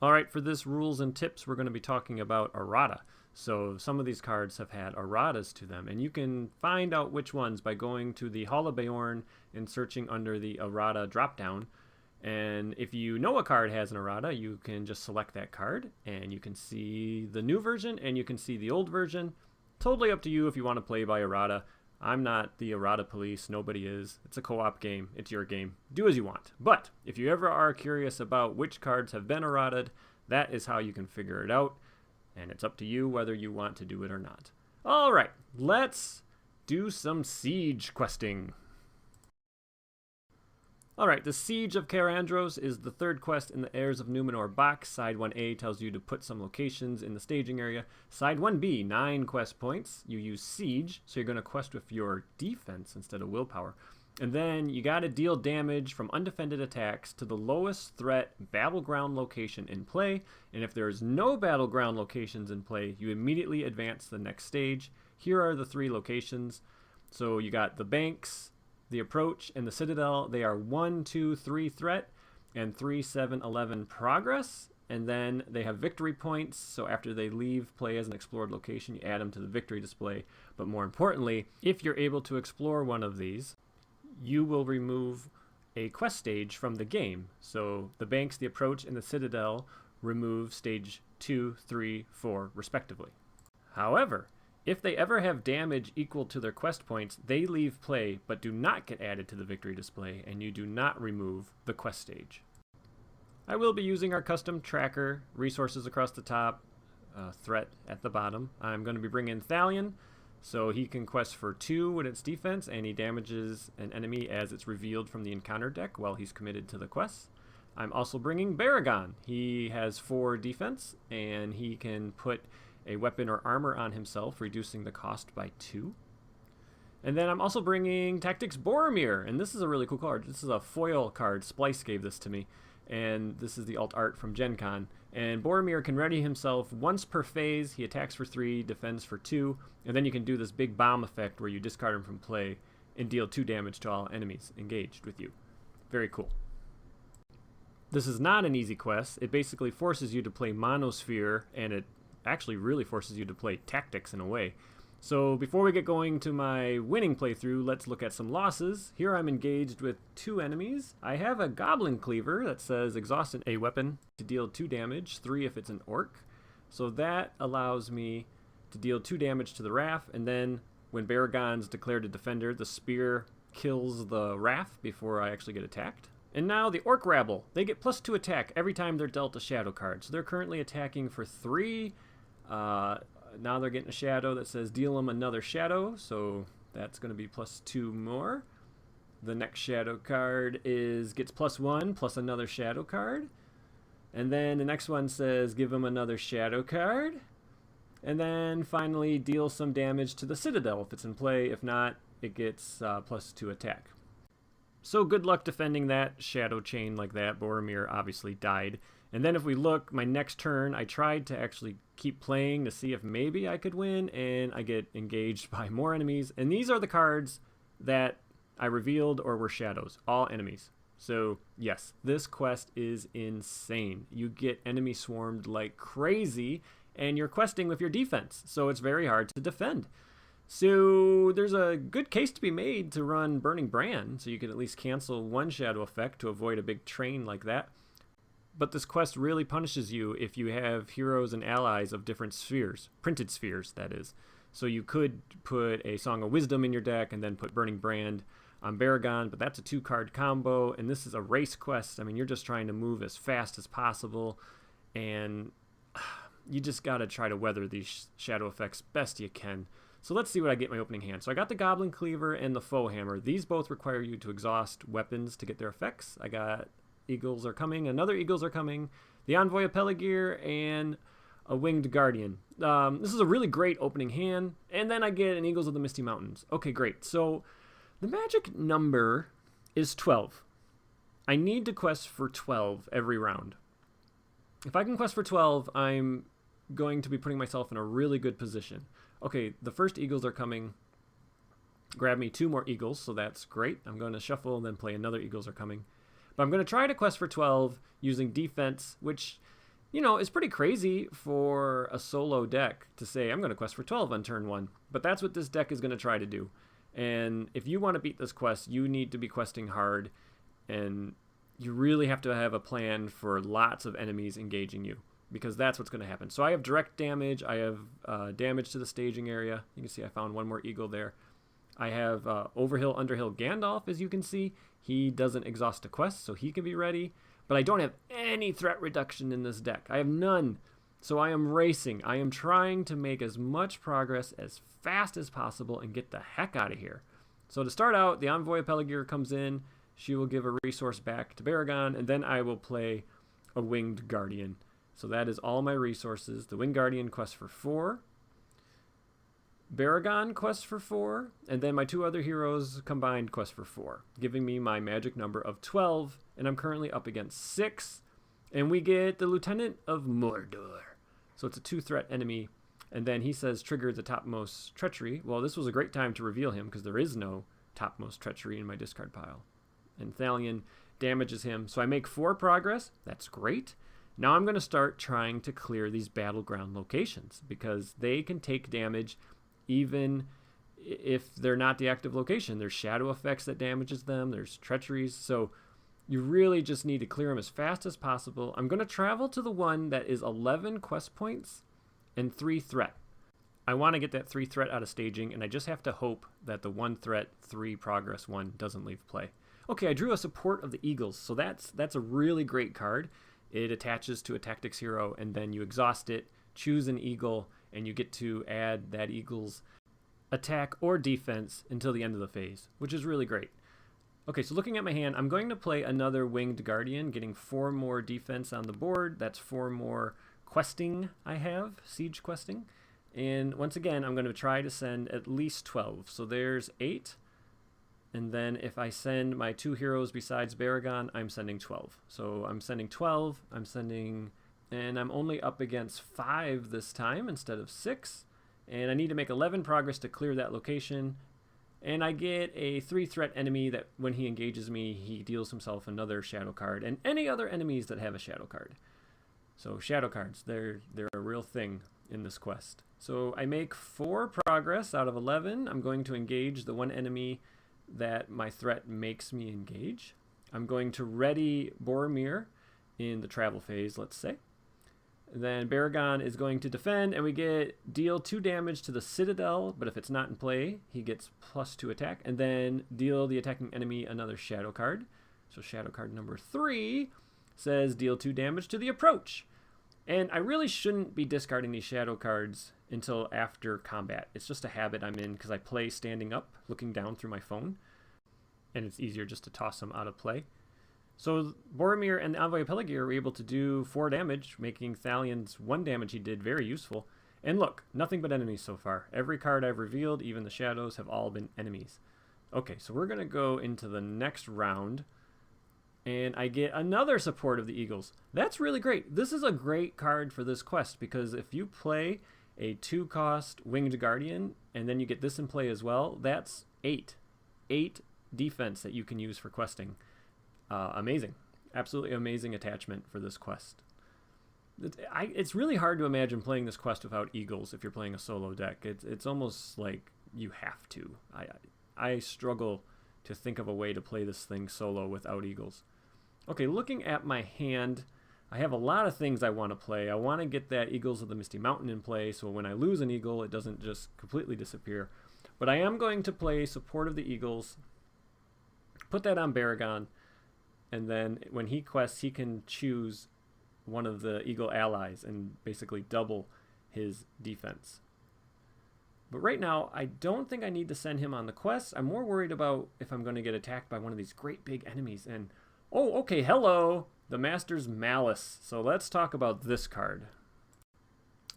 All right, for this rules and tips, we're going to be talking about errata. So some of these cards have had erratas to them, and you can find out which ones by going to the Hall of Beorn and searching under the errata dropdown. And if you know a card has an errata, you can just select that card, and you can see the new version and you can see the old version. Totally up to you if you want to play by errata. I'm not the errata police. Nobody is. It's a co-op game. It's your game. Do as you want. But if you ever are curious about which cards have been errataed, that is how you can figure it out. And it's up to you whether you want to do it or not. All right, let's do some siege questing. Alright, the Siege of Cair Andros is the third quest in the Heirs of Numenor box. Side 1A tells you to put some locations in the staging area. Side 1B, 9 quest points. You use Siege, so you're going to quest with your defense instead of willpower. And then you got to deal damage from undefended attacks to the lowest threat battleground location in play. And if there's no battleground locations in play, you immediately advance to the next stage. Here are the 3 locations. So you got the banks, the approach, and the citadel. They are 1, 2, 3 threat and 3, 7, 11 progress. And then they have victory points. So after they leave play as an explored location, you add them to the victory display. But more importantly, if you're able to explore one of these, you will remove a quest stage from the game. So the banks, the approach, and the citadel remove stage 2, 3, 4 respectively. However, if they ever have damage equal to their quest points, they leave play but do not get added to the victory display, and you do not remove the quest stage. I will be using our custom tracker, resources across the top, threat at the bottom. I'm going to be bringing Thalion, so he can quest for 2 with its defense, and he damages an enemy as it's revealed from the encounter deck while he's committed to the quest. I'm also bringing Baragon. He has 4 defense, and he can put a weapon or armor on himself, reducing the cost by 2. And then I'm also bringing Tactics Boromir, and this is a really cool card. This is a foil card. Splice gave this to me, and this is the alt art from Gen Con. And Boromir can ready himself once per phase. He attacks for 3, defends for 2, and then you can do this big bomb effect where you discard him from play and deal 2 damage to all enemies engaged with you. Very cool. This is not an easy quest. It basically forces you to play Monosphere, and it actually really forces you to play tactics in a way. So before we get going to my winning playthrough, let's look at some losses. Here I'm engaged with 2 enemies. I have a Goblin Cleaver that says exhaust a weapon to deal 2 damage, 3 if it's an orc. So that allows me to deal 2 damage to the Wrath, and then when Baragon's declared a defender, the spear kills the Wrath before I actually get attacked. And now the Orc Rabble. They get +2 attack every time they're dealt a shadow card. So they're currently attacking for 3. Now they're getting a shadow that says deal them another shadow, so that's going to be +2 more. The next shadow card gets +1 plus another shadow card. And then the next one says give them another shadow card. And then finally deal some damage to the citadel if it's in play. If not, it gets +2 attack. So good luck defending that shadow chain like that. Boromir obviously died. And then if we look, my next turn, I tried to actually keep playing to see if maybe I could win, and I get engaged by more enemies. And these are the cards that I revealed or were shadows, all enemies. So yes, this quest is insane. You get enemy swarmed like crazy, and you're questing with your defense, so it's very hard to defend. So there's a good case to be made to run Burning Brand, so you can at least cancel 1 shadow effect to avoid a big train like that. But this quest really punishes you if you have heroes and allies of different spheres, printed spheres, that is. So you could put a Song of Wisdom in your deck and then put Burning Brand on Baragon, but that's a 2-card combo, and this is a race quest. I mean, you're just trying to move as fast as possible, and you just got to try to weather these shadow effects best you can. So let's see what I get in my opening hand. So I got the Goblin Cleaver and the Foe Hammer. These both require you to exhaust weapons to get their effects. I got Eagles Are Coming, another Eagles Are Coming, the Envoy of Peligir, and a Winged Guardian. This is a really great opening hand, and then I get an Eagles of the Misty Mountains. Okay, great. So the magic number is 12. I need to quest for 12 every round. If I can quest for 12, I'm going to be putting myself in a really good position. Okay, the first Eagles Are Coming. Grab me 2 more Eagles, so that's great. I'm going to shuffle and then play another Eagles Are Coming. But I'm going to try to quest for 12 using defense, which It's pretty crazy for a solo deck to say, I'm going to quest for 12 on turn 1. But that's what this deck is going to try to do. And if you want to beat this quest, you need to be questing hard. And you really have to have a plan for lots of enemies engaging you, because that's what's going to happen. So I have direct damage. I have damage to the staging area. You can see I found one more eagle there. I have Overhill, Underhill Gandalf, as you can see. He doesn't exhaust a quest, so he can be ready. But I don't have any threat reduction in this deck. I have none. So I am racing. I am trying to make as much progress as fast as possible and get the heck out of here. So to start out, the Envoy of Peligir comes in. She will give a resource back to Baragon, and then I will play a Winged Guardian. So that is all my resources. The Winged Guardian quests for 4. Baragon quests for 4, and then my 2 other heroes combined quest for 4, giving me my magic number of 12, and I'm currently up against 6, and we get the Lieutenant of Mordor. So it's a 2-threat enemy, and then he says trigger the topmost treachery. Well, this was a great time to reveal him, because there is no topmost treachery in my discard pile. And Thalion damages him, so I make 4 progress. That's great. Now I'm going to start trying to clear these battleground locations, because they can take damage even if they're not the active location. There's shadow effects that damages them. There's treacheries. So you really just need to clear them as fast as possible. I'm going to travel to the one that is 11 quest points and 3 threat. I want to get that 3 threat out of staging, and I just have to hope that the 1 threat, 3 progress one doesn't leave play. Okay, I drew a Support of the Eagles. So that's a really great card. It attaches to a tactics hero, and then you exhaust it, choose an eagle, and you get to add that eagle's attack or defense until the end of the phase, which is really great. Okay, so looking at my hand, I'm going to play another Winged Guardian, getting 4 more defense on the board. That's 4 more questing I have, siege questing. And once again, I'm going to try to send at least 12. So there's 8. And then if I send my 2 heroes besides Baragon, I'm sending 12. So I'm sending 12, and I'm only up against 5 this time instead of 6. And I need to make 11 progress to clear that location. And I get a 3-threat enemy that when he engages me, he deals himself another shadow card, and any other enemies that have a shadow card. So shadow cards, they're a real thing in this quest. So I make 4 progress out of 11. I'm going to engage the one enemy that my threat makes me engage. I'm going to ready Boromir in the travel phase, let's say. Then Baragon is going to defend, and we deal 2 damage to the Citadel, but if it's not in play, he gets +2 attack, and then deal the attacking enemy another shadow card. So shadow card number 3 says deal 2 damage to the Approach. And I really shouldn't be discarding these shadow cards until after combat. It's just a habit I'm in because I play standing up, looking down through my phone, and it's easier just to toss them out of play. So Boromir and the Envoy of Peligir were able to do 4 damage, making Thalion's 1 damage he did very useful. And look, nothing but enemies so far. Every card I've revealed, even the shadows, have all been enemies. Okay, so we're going to go into the next round, and I get another Support of the Eagles. That's really great. This is a great card for this quest, because if you play a 2-cost Winged Guardian, and then you get this in play as well, that's 8. 8 defense that you can use for questing. Amazing. Absolutely amazing attachment for this quest. It's really hard to imagine playing this quest without Eagles if you're playing a solo deck. It's almost like you have to. I struggle to think of a way to play this thing solo without Eagles. Okay, looking at my hand, I have a lot of things I want to play. I want to get that Eagles of the Misty Mountain in play, so when I lose an Eagle, it doesn't just completely disappear. But I am going to play Support of the Eagles, put that on Baragon, and then when he quests, he can choose one of the Eagle allies and basically double his defense. But right now, I don't think I need to send him on the quest. I'm more worried about if I'm going to get attacked by one of these great big enemies. And, oh, okay, hello, the Master's Malice. So let's talk about this card.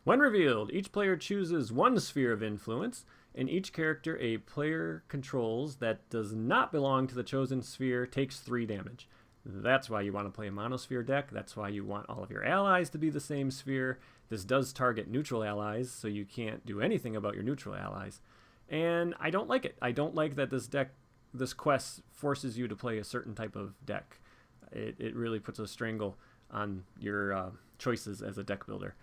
When revealed, each player chooses 1 sphere of influence, and each character a player controls that does not belong to the chosen sphere takes 3 damage. That's why you want to play a monosphere deck. That's why you want all of your allies to be the same sphere. This does target neutral allies, so you can't do anything about your neutral allies. And I don't like it. I don't like that this quest forces you to play a certain type of deck. It really puts a strangle on your choices as a deck builder.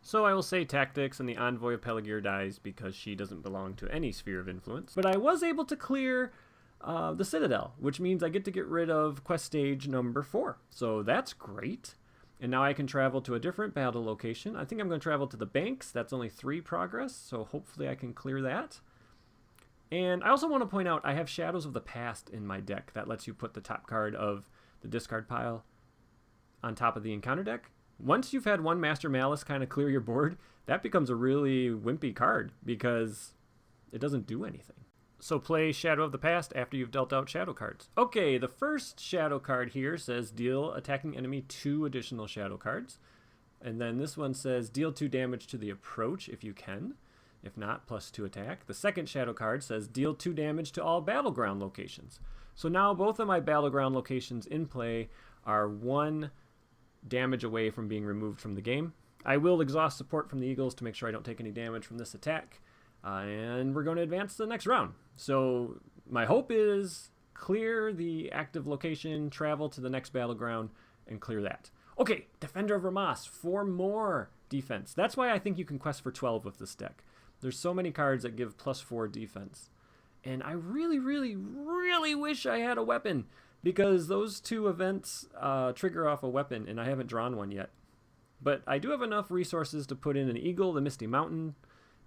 So I will say Tactics, and the Envoy of Pelagir dies because she doesn't belong to any sphere of influence. But I was able to clear the Citadel, which means I get to get rid of quest stage number 4. So that's great. And now I can travel to a different battle location. I think I'm going to travel to the Banks. That's only 3 progress, so hopefully I can clear that. And I also want to point out I have Shadows of the Past in my deck. That lets you put the top card of the discard pile on top of the encounter deck. Once you've had one Master Malice kind of clear your board, that becomes a really wimpy card because it doesn't do anything. So play Shadow of the Past after you've dealt out shadow cards. Okay, the first shadow card here says deal attacking enemy 2 additional shadow cards. And then this one says deal 2 damage to the approach if you can. If not, +2 attack. The second shadow card says deal 2 damage to all battleground locations. So now both of my battleground locations in play are 1 damage away from being removed from the game. I will exhaust support from the Eagles to make sure I don't take any damage from this attack. And we're going to advance to the next round. So my hope is clear the active location, travel to the next battleground, and clear that. Okay, Defender of Ramas, 4 more defense. That's why I think you can quest for 12 with this deck. There's so many cards that give +4 defense. And I really, really, really wish I had a weapon, because those 2 events trigger off a weapon, and I haven't drawn one yet. But I do have enough resources to put in an Eagle, the Misty Mountain,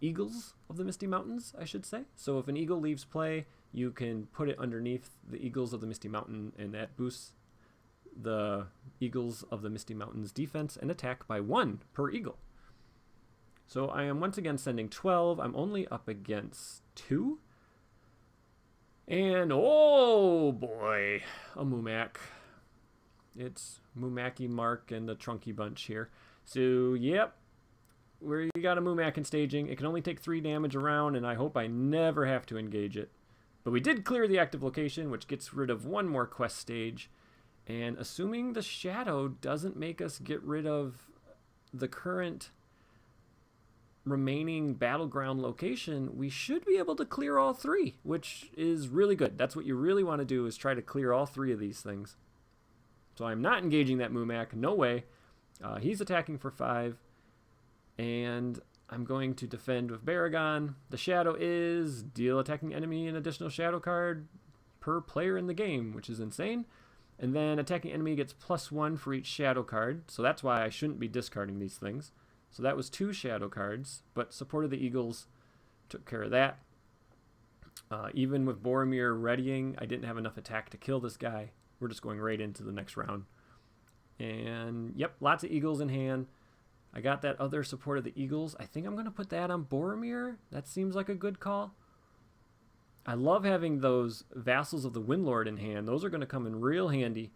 Eagles of the Misty Mountains, I should say. So if an Eagle leaves play, you can put it underneath the Eagles of the Misty Mountain, and that boosts the Eagles of the Misty Mountains defense and attack by 1 per Eagle. So I am once again sending 12. I'm only up against 2. And oh boy, a Mumak. It's Mumaki Mark and the Trunky Bunch here. So yep, you got a Mumak in staging. It can only take 3 damage around, and I hope I never have to engage it. But we did clear the active location, which gets rid of 1 more quest stage. And assuming the shadow doesn't make us get rid of the current remaining battleground location, we should be able to clear all 3, which is really good. That's what you really want to do, is try to clear all 3 of these things. So I'm not engaging that Mumak, no way. He's attacking for 5, and I'm going to defend with Baragon. The shadow is deal attacking enemy an additional shadow card per player in the game, which is insane. And then attacking enemy gets +1 for each shadow card, so that's why I shouldn't be discarding these things. So that was 2 shadow cards, but Support of the Eagles took care of that. Even with Boromir readying, I didn't have enough attack to kill this guy. We're just going right into the next round. And yep, lots of Eagles in hand. I got that other Support of the Eagles. I think I'm going to put that on Boromir. That seems like a good call. I love having those Vassals of the Windlord in hand. Those are going to come in real handy.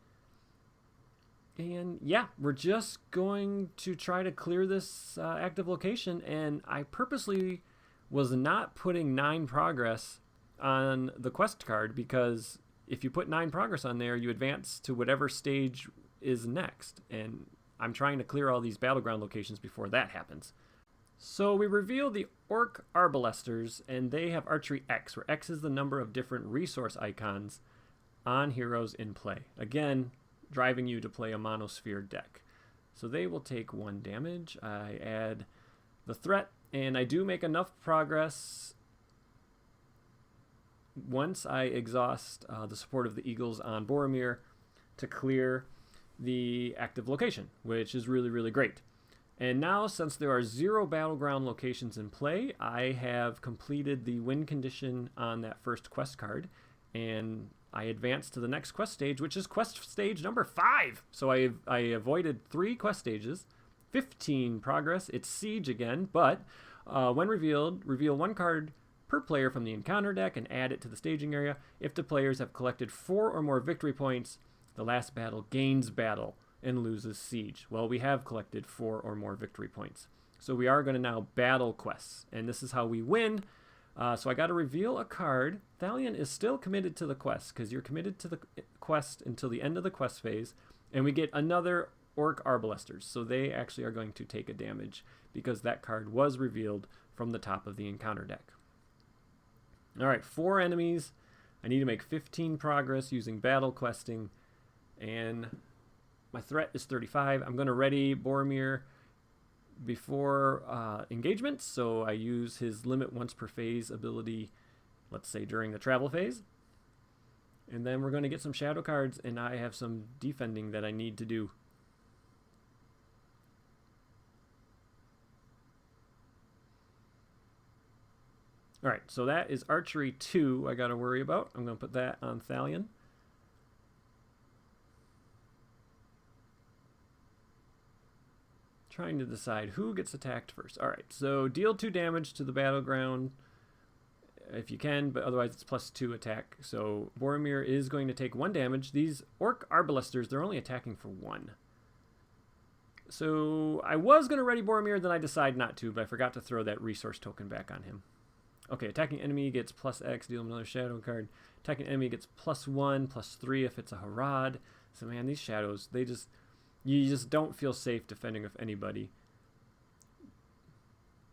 And yeah, we're just going to try to clear this active location. And I purposely was not putting 9 progress on the quest card, because if you put 9 progress on there, you advance to whatever stage is next. And I'm trying to clear all these battleground locations before that happens. So we reveal the Orc Arbalesters, and they have Archery X, where X is the number of different resource icons on heroes in play. Again, driving you to play a monosphere deck. So they will take 1 damage. I add the threat, and I do make enough progress once I exhaust the Support of the Eagles on Boromir to clear the active location, which is really, really great. And now, since there are 0 battleground locations in play, I have completed the win condition on that first quest card, and I advance to the next quest stage, which is quest stage number 5. So I avoided 3 quest stages, 15 progress. It's Siege again, but when revealed, reveal 1 card per player from the encounter deck and add it to the staging area. If the players have collected 4 or more victory points, the last battle gains battle and loses Siege. Well, we have collected 4 or more victory points. So we are going to now battle quests, and this is how we win. So I got to reveal a card. Thalion is still committed to the quest, because you're committed to the quest until the end of the quest phase, and we get another Orc Arbalesters. So they actually are going to take a damage, because that card was revealed from the top of the encounter deck. All right, 4 enemies. I need to make 15 progress using battle questing, and My threat is 35. I'm going to ready Boromir before engagement, so I use his limit once per phase ability, let's say during the travel phase. And then we're going to get some shadow cards, and I have some defending that I need to do. Alright, so that is archery 2 I got to worry about. I'm going to put that on Thalion. Trying to decide who gets attacked first. Alright, so deal 2 damage to the battleground if you can, but otherwise it's +2 attack. So Boromir is going to take 1 damage. These Orc Arbalesters, they're only attacking for 1. So I was going to ready Boromir, then I decided not to, but I forgot to throw that resource token back on him. Okay, attacking enemy gets +X, deal another shadow card. Attacking enemy gets +1, +3 if it's a Harad. So man, these shadows, you just don't feel safe defending with anybody.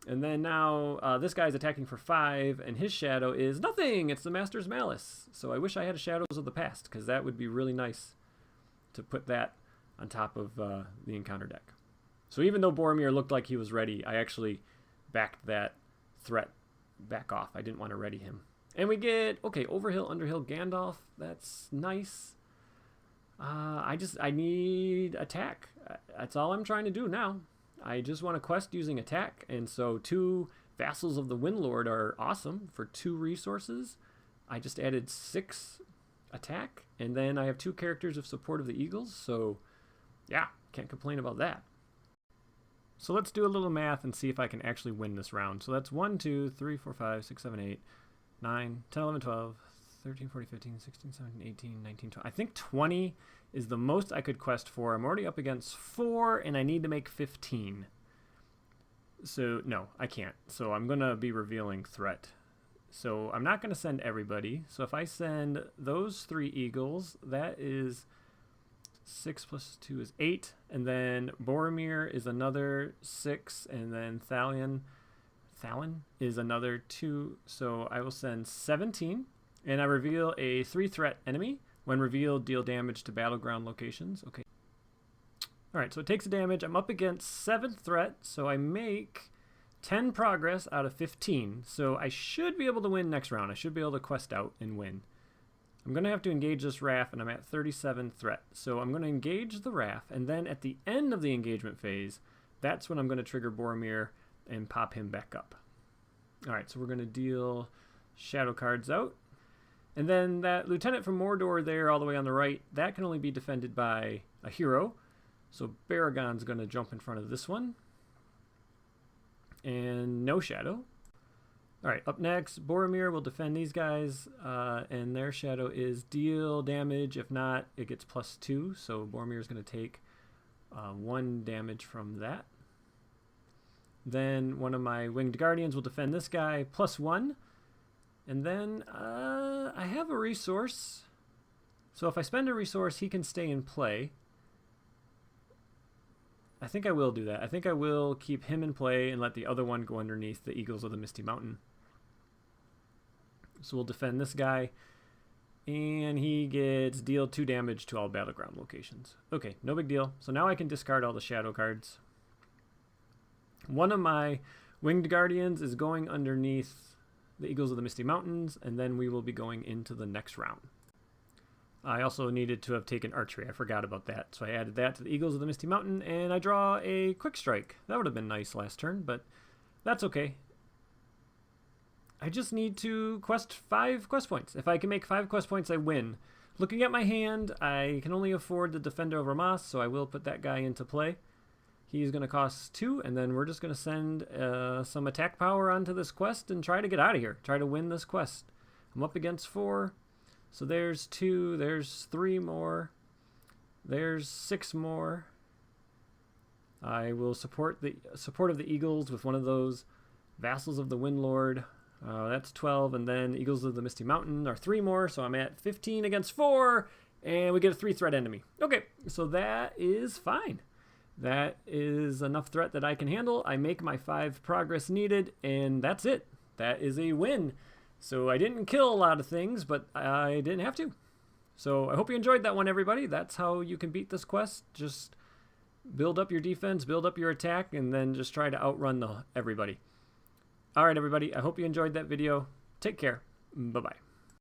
And then now this guy's attacking for 5, and his shadow is nothing. It's the Master's Malice. So I wish I had a Shadows of the Past, because that would be really nice to put that on top of the encounter deck. So even though Boromir looked like he was ready, I actually backed that threat back off. I didn't want to ready him. And we get, okay, Overhill, Underhill, Gandalf. That's nice. I need attack. That's all I'm trying to do now. I just want to quest using attack, and so 2 Vassals of the Windlord are awesome for 2 resources. I just added 6 attack, and then I have 2 characters of Support of the Eagles, so yeah, can't complain about that. So let's do a little math and see if I can actually win this round. So that's 1, 2, 3, 4, 5, 6, 7, 8, 9, 10, 11, 12, 13, 14, 15, 16, 17, 18, 19, 20. I think 20 is the most I could quest for. I'm already up against 4, and I need to make 15. So, no, I can't. So I'm going to be revealing threat. So I'm not going to send everybody. So if I send those 3 eagles, that is 6 plus 2 is 8. And then Boromir is another 6. And then Thalion is another 2. So I will send 17. And I reveal a 3 threat enemy. When revealed, deal damage to battleground locations. Okay. Alright, so it takes a damage. I'm up against 7th threat, so I make 10 progress out of 15. So I should be able to win next round. I should be able to quest out and win. I'm going to have to engage this Wrath, and I'm at 37 threat. So I'm going to engage the Wrath, and then at the end of the engagement phase, that's when I'm going to trigger Boromir and pop him back up. Alright, so we're going to deal shadow cards out. And then that Lieutenant from Mordor there all the way on the right, that can only be defended by a hero. So Baragon's going to jump in front of this one. And no shadow. Alright, up next, Boromir will defend these guys. And their shadow is deal damage. If not, it gets +2. So Boromir is going to take 1 damage from that. Then one of my Winged Guardians will defend this guy, +1. And then I have a resource. So if I spend a resource, he can stay in play. I think I will do that. I think I will keep him in play and let the other one go underneath the Eagles of the Misty Mountain. So we'll defend this guy. And he gets deal 2 damage to all battleground locations. Okay, no big deal. So now I can discard all the shadow cards. One of my Winged Guardians is going underneath the Eagles of the Misty Mountains, and then we will be going into the next round. I also needed to have taken archery. I forgot about that. So I added that to the Eagles of the Misty Mountain, and I draw a quick strike. That would have been nice last turn, but that's okay. I just need to quest 5 quest points. If I can make 5 quest points, I win. Looking at my hand, I can only afford the Defender of Ramas, so I will put that guy into play. He's going to cost 2, and then we're just going to send some attack power onto this quest and try to get out of here. Try to win this quest. I'm up against 4. So there's 2. There's 3 more. There's 6 more. I will support of the Eagles with one of those Vassals of the Windlord. That's 12, and then Eagles of the Misty Mountain are 3 more, so I'm at 15 against 4, and we get a 3 threat enemy. Okay, so that is fine. That is enough threat that I can handle. I make my 5 progress needed, and that's it. That is a win. So I didn't kill a lot of things, but I didn't have to. So I hope you enjoyed that one, everybody. That's how you can beat this quest. Just build up your defense, build up your attack, and then just try to outrun everybody. All right, everybody. I hope you enjoyed that video. Take care. Bye-bye.